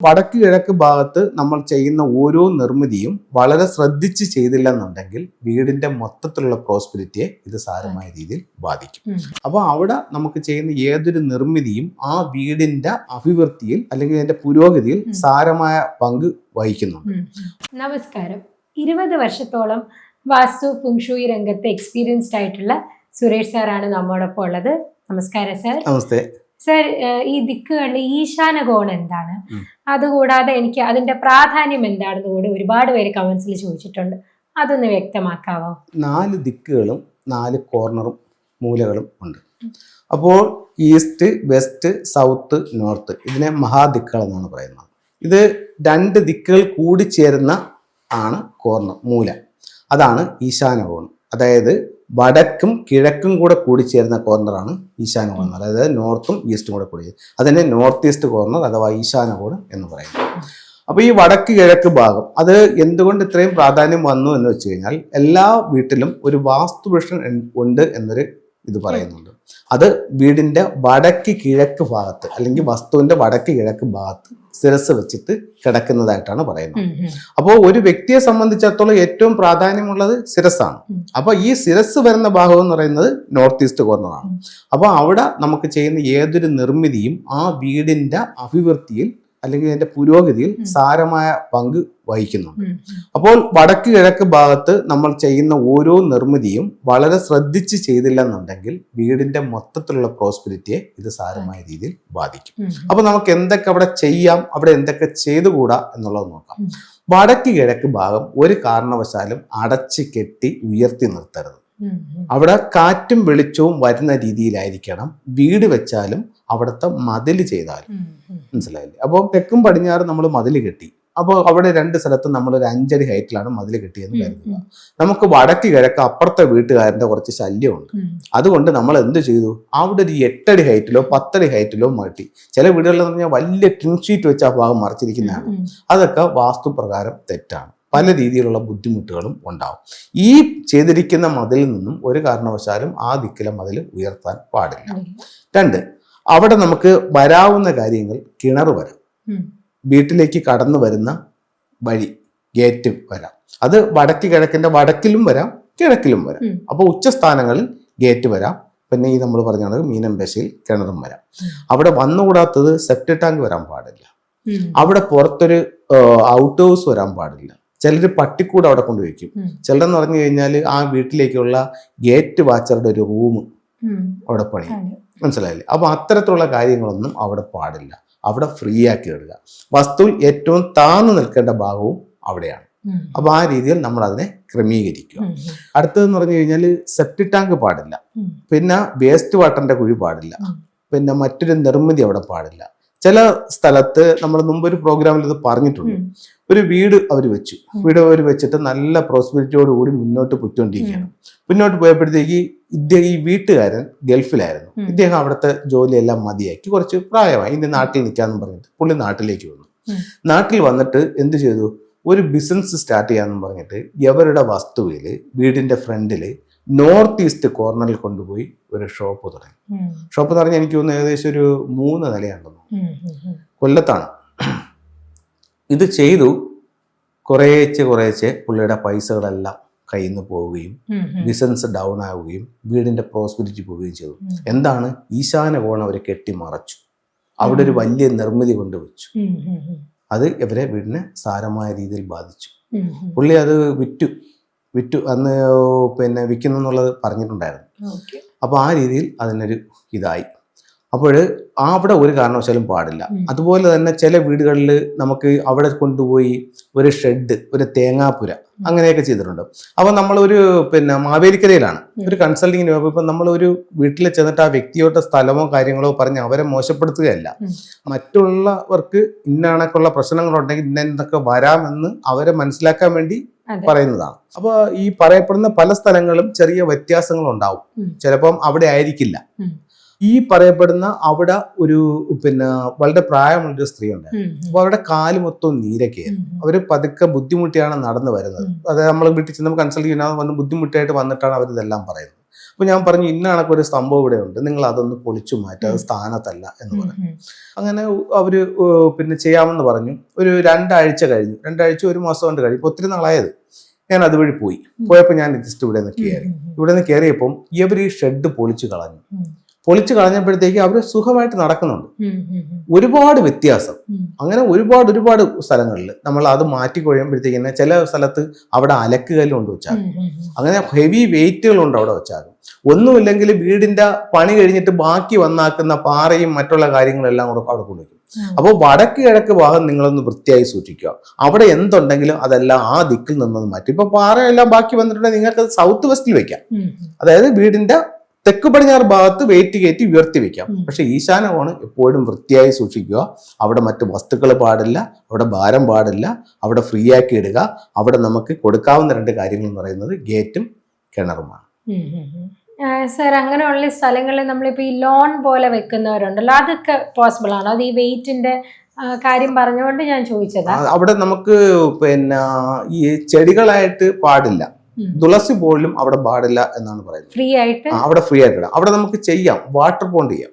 വടക്ക് കിഴക്ക് ഭാഗത്ത് നമ്മൾ ചെയ്യുന്ന ഓരോ നിർമ്മിതിയും വളരെ ശ്രദ്ധിച്ച് ചെയ്തില്ലെന്നുണ്ടെങ്കിൽ വീടിന്റെ മൊത്തത്തിലുള്ള പ്രോസ്പെരിറ്റിയെ ഇത് സാരമായ രീതിയിൽ ബാധിക്കും. അപ്പോൾ അവിടെ നമുക്ക് ചെയ്യുന്ന ഏതൊരു നിർമ്മിതിയും ആ വീടിന്റെ അഭിവൃദ്ധിയിൽ അല്ലെങ്കിൽ അതിന്റെ പുരോഗതിയിൽ സാരമായ പങ്ക് വഹിക്കുന്നുണ്ട്. നമസ്കാരം. 20 വർഷത്തോളം വാസ്തു ഫുങ്ഷൂയി രംഗത്ത് എക്സ്പീരിയൻസ്ഡ് ആയിട്ടുള്ള സുരേഷ് സാറാണ് നമ്മോടൊപ്പം ഉള്ളത്. നമസ്കാരം സാർ. നമസ്തേ സർ. ഈ ദിക്കുകളിൽ ഈശാന കോൺ എന്താണ്, അതുകൂടാതെ എനിക്ക് അതിന്റെ പ്രാധാന്യം എന്താണെന്ന് കൂടി ഒരുപാട് പേര് കമന്റ്സിൽ ചോദിച്ചിട്ടുണ്ട്. അതൊന്ന് വ്യക്തമാക്കാവോ? 4 ദിക്കുകളും 4 കോർണറും മൂലകളും ഉണ്ട്. അപ്പോൾ ഈസ്റ്റ്, വെസ്റ്റ്, സൗത്ത്, നോർത്ത് ഇതിനെ മഹാദിക്കുകൾ എന്നാണ് പറയുന്നത്. ഇത് 2 ദിക്കുകൾ കൂടി ചേരുന്ന ആണ് കോർണർ, മൂല. അതാണ് ഈശാന കോൺ. അതായത് വടക്കും കിഴക്കും കൂടെ കൂടിച്ചേരുന്ന കോർണറാണ് ഈശാന കോർണർ. അതായത് നോർത്തും ഈസ്റ്റും കൂടെ കൂടി, അതിനെ നോർത്ത് ഈസ്റ്റ് കോർണർ അഥവാ ഈശാന കോൺ എന്ന് പറയുന്നത്. അപ്പോൾ ഈ വടക്ക് കിഴക്ക് ഭാഗം അത് എന്തുകൊണ്ട് ഇത്രയും പ്രാധാന്യം വന്നു എന്ന് വെച്ച് കഴിഞ്ഞാൽ എല്ലാ വീട്ടിലും ഒരു വാസ്തുപുരുഷൻ ഉണ്ട് എന്നൊരു ഇത് പറയുന്നുണ്ട്. അത് വീടിന്റെ വടക്ക് കിഴക്ക് ഭാഗത്ത് അല്ലെങ്കിൽ വസ്തുവിന്റെ വടക്ക് കിഴക്ക് ഭാഗത്ത് ശിരസ് വെച്ചിട്ട് കിടക്കുന്നതായിട്ടാണ് പറയുന്നത്. അപ്പോൾ ഒരു വ്യക്തിയെ സംബന്ധിച്ചിടത്തോളം ഏറ്റവും പ്രാധാന്യമുള്ളത് ശിരസ്സാണ്. അപ്പൊ ഈ ശിരസ് വരുന്ന ഭാഗം എന്ന് പറയുന്നത് നോർത്ത് ഈസ്റ്റ് കോർണറാണ്. അപ്പൊ അവിടെ നമുക്ക് ചെയ്യുന്ന ഏതൊരു നിർമ്മിതിയും ആ വീടിന്റെ അഭിവൃദ്ധിയിൽ അല്ലെങ്കിൽ അതിന്റെ പുരോഗതിയിൽ സാരമായ പങ്ക് വഹിക്കുന്നുണ്ട്. അപ്പോൾ വടക്ക് കിഴക്ക് ഭാഗത്ത് നമ്മൾ ചെയ്യുന്ന ഓരോ നിർമ്മിതിയും വളരെ ശ്രദ്ധിച്ച് ചെയ്തില്ലെന്നുണ്ടെങ്കിൽ വീടിന്റെ മൊത്തത്തിലുള്ള പ്രോസ്പെരിറ്റിയെ ഇത് സാരമായ രീതിയിൽ ബാധിക്കും. അപ്പൊ നമുക്ക് എന്തൊക്കെ അവിടെ ചെയ്യാം, അവിടെ എന്തൊക്കെ ചെയ്തുകൂടാ എന്നുള്ളത് നോക്കാം. വടക്ക് കിഴക്ക് ഭാഗം ഒരു കാരണവശാലും അടച്ചു കെട്ടി ഉയർത്തി നിർത്തരുത്. അവിടെ കാറ്റും വെളിച്ചവും വരുന്ന രീതിയിലായിരിക്കണം വീട് വെച്ചാലും അവിടുത്തെ മതിൽ ചെയ്താലും. മനസ്സിലായില്ലേ? അപ്പോൾ തെക്കും പടിഞ്ഞാറ് നമ്മൾ മതിൽ കെട്ടി. അപ്പോൾ അവിടെ 2 സ്ഥലത്തും നമ്മളൊരു 5 അടി ഹൈറ്റിലാണ് മതിൽ കെട്ടിയെന്ന് കരുതുക. നമുക്ക് വടക്ക് കിഴക്ക് അപ്പുറത്തെ വീട്ടുകാരന്റെ കുറച്ച് ശല്യമുണ്ട്. അതുകൊണ്ട് നമ്മൾ എന്ത് ചെയ്തു, അവിടെ ഒരു 8 അടി ഹൈറ്റിലോ 10 അടി ഹൈറ്റിലോ മാറ്റി. ചില വീടുകളിൽ പറഞ്ഞാൽ വലിയ ടിൻ ഷീറ്റ് വെച്ച് ആ ഭാഗം മറച്ചിരിക്കുന്നതാണ്. അതൊക്കെ വാസ്തുപ്രകാരം തെറ്റാണ്. പല രീതിയിലുള്ള ബുദ്ധിമുട്ടുകളും ഉണ്ടാവും. ഈ ചെയ്തിരിക്കുന്ന മതിലിൽ നിന്നും ഒരു കാരണവശാലും ആ ദിക്കിലെ മതിൽ ഉയർത്താൻ പാടില്ല. 2, അവിടെ നമുക്ക് വരാവുന്ന കാര്യങ്ങൾ കിണർ വരാം, വീട്ടിലേക്ക് കടന്നു വരുന്ന വഴി ഗേറ്റ് വരാം. അത് വടക്ക് കിഴക്കിന്റെ വടക്കിലും വരാം, കിഴക്കിലും വരാം. അപ്പോൾ ഉച്ചസ്ഥാനങ്ങളിൽ ഗേറ്റ് വരാം. പിന്നെ ഈ നമ്മൾ പറഞ്ഞത് മീനമ്പശയിൽ കിണറും വരാം. അവിടെ വന്നുകൂടാത്തത് സെപ്റ്റിക് ടാങ്ക് വരാൻ പാടില്ല. അവിടെ പുറത്തൊരു ഔട്ട് ഹൗസ് വരാൻ പാടില്ല. ചിലർ പട്ടിക്കൂട് അവിടെ കൊണ്ടുവയ്ക്കും. ചിലരെന്ന് പറഞ്ഞു കഴിഞ്ഞാൽ ആ വീട്ടിലേക്കുള്ള ഗേറ്റ് വാച്ചറുടെ ഒരു റൂം അവിടെ പണിയും. മനസ്സിലായില്ലേ? അപ്പൊ അത്തരത്തിലുള്ള കാര്യങ്ങളൊന്നും അവിടെ പാടില്ല. അവിടെ ഫ്രീ ആക്കി ഇടുക. വസ്തുവിൽ ഏറ്റവും താഴ്ന്നു നിൽക്കേണ്ട ഭാഗവും അവിടെയാണ്. അപ്പൊ ആ രീതിയിൽ നമ്മൾ അതിനെ ക്രമീകരിക്കുക. അടുത്തതെന്ന് പറഞ്ഞു കഴിഞ്ഞാൽ സെപ്റ്റിക് ടാങ്ക് പാടില്ല. പിന്നെ വേസ്റ്റ് വാട്ടറിന്റെ കുഴി പാടില്ല. പിന്നെ മറ്റൊരു നിർമ്മിതി അവിടെ പാടില്ല. ചില സ്ഥലത്ത് നമ്മൾ മുമ്പൊരു പ്രോഗ്രാമിൽ ഇത് പറഞ്ഞിട്ടുണ്ട്. ഒരു വീട് അവർ വെച്ചു. വീട് അവർ വെച്ചിട്ട് നല്ല പ്രോസ്പെരിറ്റിയോട് കൂടി മുന്നോട്ട് പോയിക്കൊണ്ടിരിക്കുകയാണ്. മുന്നോട്ട് പോയപ്പോഴത്തേക്ക് ഈ വീട്ടുകാരൻ ഗൾഫിലായിരുന്നു. ഇദ്ദേഹം അവിടുത്തെ ജോലിയെല്ലാം മതിയാക്കി കുറച്ച് പ്രായമായി ഇനി നാട്ടിൽ നിൽക്കാന്ന് പറഞ്ഞിട്ട് പുള്ളി നാട്ടിലേക്ക് വന്നു. നാട്ടിൽ വന്നിട്ട് എന്ത് ചെയ്തു, ഒരു ബിസിനസ് സ്റ്റാർട്ട് ചെയ്യാന്ന് പറഞ്ഞിട്ട് എവരുടെ വസ്തുവില് വീടിന്റെ ഫ്രണ്ടില് നോർത്ത് ഈസ്റ്റ് കോർണറിൽ കൊണ്ടുപോയി ഒരു ഷോപ്പ് തുടങ്ങി. ഷോപ്പ് എന്ന് പറഞ്ഞാൽ എനിക്ക് തോന്നുന്നു ഏകദേശം ഒരു 3 നിലയുണ്ടെന്നു. കൊല്ലത്താണ്. ഇത് ചെയ്തു. കുറേശ്ശെ പുള്ളിയുടെ പൈസകളെല്ലാം കയ്യിൽ നിന്ന് പോവുകയും ബിസിനസ് ഡൗൺ ആവുകയും വീടിന്റെ പ്രോസ്പെരിറ്റി പോവുകയും ചെയ്തു. എന്താണ്? ഈശാന കോൺ അവരെ കെട്ടിമറച്ചു. അവിടെ ഒരു വലിയ നിർമ്മിതി കൊണ്ടുവച്ചു. അത് ഇവരെ വീടിനെ സാരമായ രീതിയിൽ ബാധിച്ചു. പുള്ളി അത് വിറ്റു അന്ന് പിന്നെ വിൽക്കുന്നു എന്നുള്ളത് പറഞ്ഞിട്ടുണ്ടായിരുന്നു. അപ്പൊ ആ രീതിയിൽ അതിനൊരു ഇതായി. അപ്പോൾ അവിടെ ഒരു കാരണവശാലും പാടില്ല. അതുപോലെ തന്നെ ചില വീടുകളിൽ നമുക്ക് അവിടെ കൊണ്ടുപോയി ഒരു ഷെഡ്, ഒരു തേങ്ങാപ്പുര അങ്ങനെയൊക്കെ ചെയ്തിട്ടുണ്ട്. അപ്പൊ നമ്മളൊരു പിന്നെ മാവേലിക്കരയിലാണ് ഒരു കൺസൾട്ടിങ്ങിന് പോയപ്പോൾ ഇപ്പം നമ്മളൊരു വീട്ടിൽ ചെന്നിട്ട് ആ വ്യക്തിയോട്ട് സ്ഥലമോ കാര്യങ്ങളോ പറഞ്ഞ് അവരെ മോശപ്പെടുത്തുകയല്ല. മറ്റുള്ളവർക്ക് ഇന്നണക്കുള്ള പ്രശ്നങ്ങളുണ്ടെങ്കിൽ ഇന്നൊക്കെ വരാമെന്ന് അവരെ മനസ്സിലാക്കാൻ വേണ്ടി പറയുന്നതാണ്. അപ്പൊ ഈ പറയപ്പെടുന്ന പല സ്ഥലങ്ങളും ചെറിയ വ്യത്യാസങ്ങൾ ഉണ്ടാവും. ചിലപ്പം അവിടെ ആയിരിക്കില്ല. ഈ പറയപ്പെടുന്ന അവിടെ ഒരു പിന്നെ വളരെ പ്രായമുള്ളൊരു സ്ത്രീ ഉണ്ട്. അപ്പൊ അവരുടെ കാല് മൊത്തം നീരൊക്കെയായിരുന്നു. അവര് പതുക്കെ ബുദ്ധിമുട്ടിയാണ് നടന്നു വരുന്നത്. അതായത് നമ്മൾ വീട്ടിൽ ചെന്ന് കൺസൾട്ട് ചെയ്യാൻ വന്ന് ബുദ്ധിമുട്ടായിട്ട് വന്നിട്ടാണ് അവർ ഇതെല്ലാം പറയുന്നത്. അപ്പോൾ ഞാൻ പറഞ്ഞു ഇന്ന കണക്കൊരു സംഭവം ഇവിടെ ഉണ്ട്, നിങ്ങൾ അതൊന്ന് പൊളിച്ചു മാറ്റുക, അത് സ്ഥാനത്തല്ല എന്ന് പറഞ്ഞു. അങ്ങനെ അവർ പിന്നെ ചെയ്യാമെന്ന് പറഞ്ഞു. ഒരു 2 ആഴ്ച കഴിഞ്ഞു, 2 ആഴ്ച 1 മാസം കൊണ്ട് കഴിഞ്ഞു. ഇപ്പോൾ ഒത്തിരി നാളായത്. ഞാൻ അതുവഴി പോയപ്പോൾ ഞാൻ ജസ്റ്റ് ഇവിടെ നിന്ന് കയറിയപ്പം ഇവർ ഈ ഷെഡ് പൊളിച്ചു കളഞ്ഞപ്പോഴത്തേക്ക് അവർ സുഖമായിട്ട് നടക്കുന്നുണ്ട്. ഒരുപാട് വ്യത്യാസം. അങ്ങനെ ഒരുപാട് സ്ഥലങ്ങളിൽ നമ്മൾ അത് മാറ്റി കഴിയുമ്പോഴത്തേക്ക് തന്നെ ചില സ്ഥലത്ത് അവിടെ അലക്കുകല്ല് കൊണ്ട് വെച്ചാകും, അങ്ങനെ ഹെവി വെയിറ്റുകൾ ഉണ്ട് അവിടെ വെച്ചാകും. ഒന്നുമില്ലെങ്കിൽ വീടിന്റെ പണി കഴിഞ്ഞിട്ട് ബാക്കി വന്നാക്കുന്ന പാറയും മറ്റുള്ള കാര്യങ്ങളെല്ലാം കൂടെ അവിടെ കൊണ്ടുവയ്ക്കും. അപ്പോൾ വടക്ക് കിഴക്ക് ഭാഗം നിങ്ങളൊന്ന് വൃത്തിയായി സൂക്ഷിക്കുക. അവിടെ എന്തുണ്ടെങ്കിലും അതെല്ലാം ആ ദിക്കിൽ നിന്നൊന്ന് മാറ്റി. ഇപ്പൊ പാറയെല്ലാം ബാക്കി വന്നിട്ടുണ്ടെങ്കിൽ നിങ്ങൾക്ക് സൗത്ത് വെസ്റ്റിൽ വെക്കാം, അതായത് വീടിന്റെ തെക്ക് പടിഞ്ഞാറ് ഭാഗത്ത് വെയിറ്റ് കയറ്റി ഉയർത്തി വെക്കാം. പക്ഷെ ഈശാന കോണ് എപ്പോഴും വൃത്തിയായി സൂക്ഷിക്കുക. അവിടെ മറ്റു വസ്തുക്കൾ പാടില്ല, അവിടെ ഭാരം പാടില്ല, അവിടെ ഫ്രീ ആക്കി ഇടുക. അവിടെ നമുക്ക് കൊടുക്കാവുന്ന 2 കാര്യങ്ങൾ എന്ന് പറയുന്നത് ഗേറ്റും കിണറുമാണ്. സർ, അങ്ങനെയുള്ള സ്ഥലങ്ങളിൽ നമ്മളിപ്പോൾ ഈ ലോൺ പോലെ വെക്കുന്നവരുണ്ടല്ലോ, അതൊക്കെ പോസിബിൾ ആണോ? അത് ഈ വെയിറ്റിന്റെ കാര്യം പറഞ്ഞുകൊണ്ട് ഞാൻ ചോദിച്ചതാ. അവിടെ നമുക്ക് പിന്നെ ഈ ചെടികളായിട്ട് പാടില്ല, തുളസി പോലും അവിടെ പാടില്ല എന്നാണ് പറയുന്നത്. ഫ്രീ ആയിട്ട് അവിടെ ഫ്രീ ആയിട്ട് ഇടാം. അവിടെ നമുക്ക് ചെയ്യാം, വാട്ടർ പോണ്ട് ചെയ്യാം,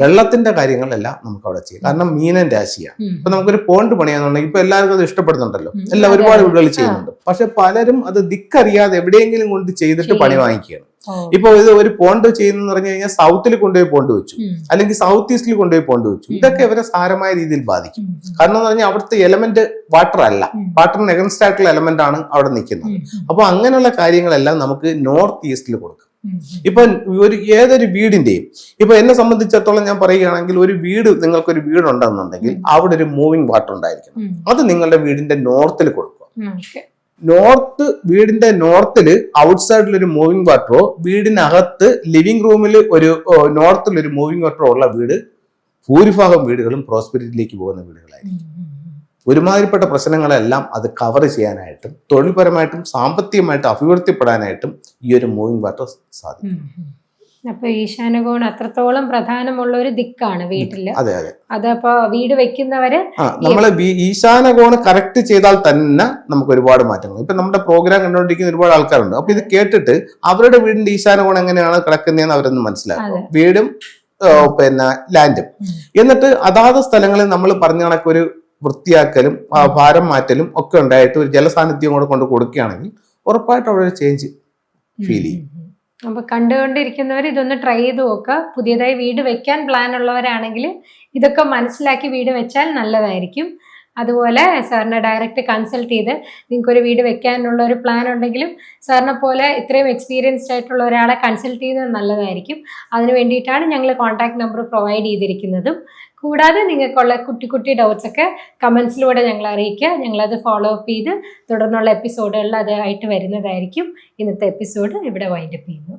വെള്ളത്തിന്റെ കാര്യങ്ങളെല്ലാം നമുക്ക് അവിടെ ചെയ്യാം. കാരണം മീനൻ രാശിയാണ്. ഇപ്പൊ നമുക്കൊരു പോണ്ട് പണിയാന്നുണ്ടെങ്കിൽ ഇപ്പൊ എല്ലാവർക്കും അത് ഇഷ്ടപ്പെടുന്നുണ്ടല്ലോ, എല്ലാം ഒരുപാട് വീടുകൾ ചെയ്യുന്നുണ്ട്. പക്ഷെ പലരും അത് ദിക്കറിയാതെ എവിടെയെങ്കിലും കൊണ്ട് ചെയ്തിട്ട് പണി വാങ്ങിക്കുകയാണ്. ഇപ്പൊ ഇത് ഒരു പോണ്ട് ചെയ്യുന്ന പറഞ്ഞു കഴിഞ്ഞാൽ സൗത്തിൽ കൊണ്ടുപോയി പോണ്ട് വെച്ചു, അല്ലെങ്കിൽ സൗത്ത് ഈസ്റ്റിൽ കൊണ്ടുപോയി പോണ്ട് വെച്ചു. ഇതൊക്കെ ഇവരെ സാരമായ രീതിയിൽ ബാധിക്കും. കാരണം എന്ന് പറഞ്ഞാൽ അവിടുത്തെ എലമെന്റ് വാട്ടർ അല്ല, വാട്ടറിന് എഗൻസ്റ്റ് ആയിട്ടുള്ള എലമെന്റ് ആണ് അവിടെ നിൽക്കുന്നത്. അപ്പൊ അങ്ങനെയുള്ള കാര്യങ്ങളെല്ലാം നമുക്ക് നോർത്ത് ഈസ്റ്റിൽ കൊടുക്കും. ഇപ്പൊ ഏതൊരു വീടിന്റെയും, ഇപ്പൊ എന്നെ സംബന്ധിച്ചിടത്തോളം ഞാൻ പറയുകയാണെങ്കിൽ, ഒരു വീട്, നിങ്ങൾക്കൊരു വീടുണ്ടെന്നുണ്ടെങ്കിൽ അവിടെ ഒരു മൂവിങ് വാട്ടർ ഉണ്ടായിരിക്കണം. അത് നിങ്ങളുടെ വീടിന്റെ നോർത്തിൽ കൊടുക്കുക. വീടിന്റെ നോർത്തില് ഔട്ട്സൈഡിൽ ഒരു മൂവിങ് വാട്ടറോ, വീടിനകത്ത് ലിവിംഗ് റൂമിൽ ഒരു നോർത്തിൽ ഒരു മൂവിങ് വാട്ടറോ ഉള്ള വീട് ഭൂരിഭാഗം വീടുകളും പ്രോസ്പെരിറ്റിയിലേക്ക് പോകുന്ന വീടുകളായിരിക്കും. ഒരുമാതിരിപ്പെട്ട പ്രശ്നങ്ങളെല്ലാം അത് കവർ ചെയ്യാനായിട്ടും തൊഴിൽപരമായിട്ടും സാമ്പത്തികമായിട്ടും അഭിവൃദ്ധിപ്പെടാനായിട്ടും ഈ ഒരു മൂവിങ് വാട്ടർ സാധിക്കും. അപ്പൊ ഈശാനകോൺ അത്രത്തോളം പ്രധാനമുള്ള ഒരു ദിക്കാണ് വീട്ടില്. അതെ. അതപ്പോ വീട് വെക്കുന്നവര് നമ്മള് ഈശാനകോണ് കറക്റ്റ് ചെയ്താൽ തന്നെ നമുക്ക് ഒരുപാട് മാറ്റങ്ങൾ. ഇപ്പൊ നമ്മുടെ പ്രോഗ്രാം കണ്ടുകൊണ്ടിരിക്കുന്ന ഒരുപാട് ആൾക്കാരുണ്ട്. അപ്പൊ ഇത് കേട്ടിട്ട് അവരുടെ വീടിന്റെ ഈശാനകോൺ എങ്ങനെയാണ് കിടക്കുന്നതെന്ന് അവരൊന്ന് മനസ്സിലാക്കും, വീടും പിന്നെ ലാൻഡും. എന്നിട്ട് അതാത് സ്ഥലങ്ങളിൽ നമ്മൾ പറഞ്ഞ കണക്കൊരു വൃത്തിയാക്കലും ഭാരം മാറ്റലും ഒക്കെ ഉണ്ടായിട്ട് ഒരു ജലസാന്നിധ്യം കൂടെ കൊണ്ട് കൊടുക്കുകയാണെങ്കിൽ ഉറപ്പായിട്ടും അവിടെ ഒരു ചേഞ്ച് ഫീൽ ചെയ്യും. അപ്പൊ കണ്ടുകൊണ്ടിരിക്കുന്നവർ ഇതൊന്ന് ട്രൈ ചെയ്ത് നോക്കുക. പുതിയതായി വീട് വെക്കാൻ പ്ലാൻ ഉള്ളവരാണെങ്കിൽ ഇതൊക്കെ മനസ്സിലാക്കി വീട് വെച്ചാൽ നല്ലതായിരിക്കും. അതുപോലെ സാറിനെ ഡയറക്റ്റ് കൺസൾട്ട് ചെയ്ത് നിങ്ങൾക്കൊരു വീട് വെക്കാനുള്ള ഒരു പ്ലാൻ ഉണ്ടെങ്കിലും സാറിനെ പോലെ ഇത്രയും എക്സ്പീരിയൻസ്ഡ് ആയിട്ടുള്ള ഒരാളെ കൺസൾട്ട് ചെയ്യുന്നത് നല്ലതായിരിക്കും. അതിന് വേണ്ടിയിട്ടാണ് ഞങ്ങൾ കോൺടാക്ട് നമ്പർ പ്രൊവൈഡ് ചെയ്തിരിക്കുന്നതും. കൂടാതെ നിങ്ങൾക്കുള്ള കുട്ടി ഡൗട്ട്സ് ഒക്കെ കമൻസിലൂടെ ഞങ്ങൾ അറിയിക്കുക. ഞങ്ങളത് ഫോളോ അപ്പ് ചെയ്ത് തുടർന്നുള്ള എപ്പിസോഡുകളിൽ അതായിട്ട് വരുന്നതായിരിക്കും. ഇന്നത്തെ എപ്പിസോഡ് ഇവിടെ വൈൻഡപ്പ് ചെയ്യുന്നു.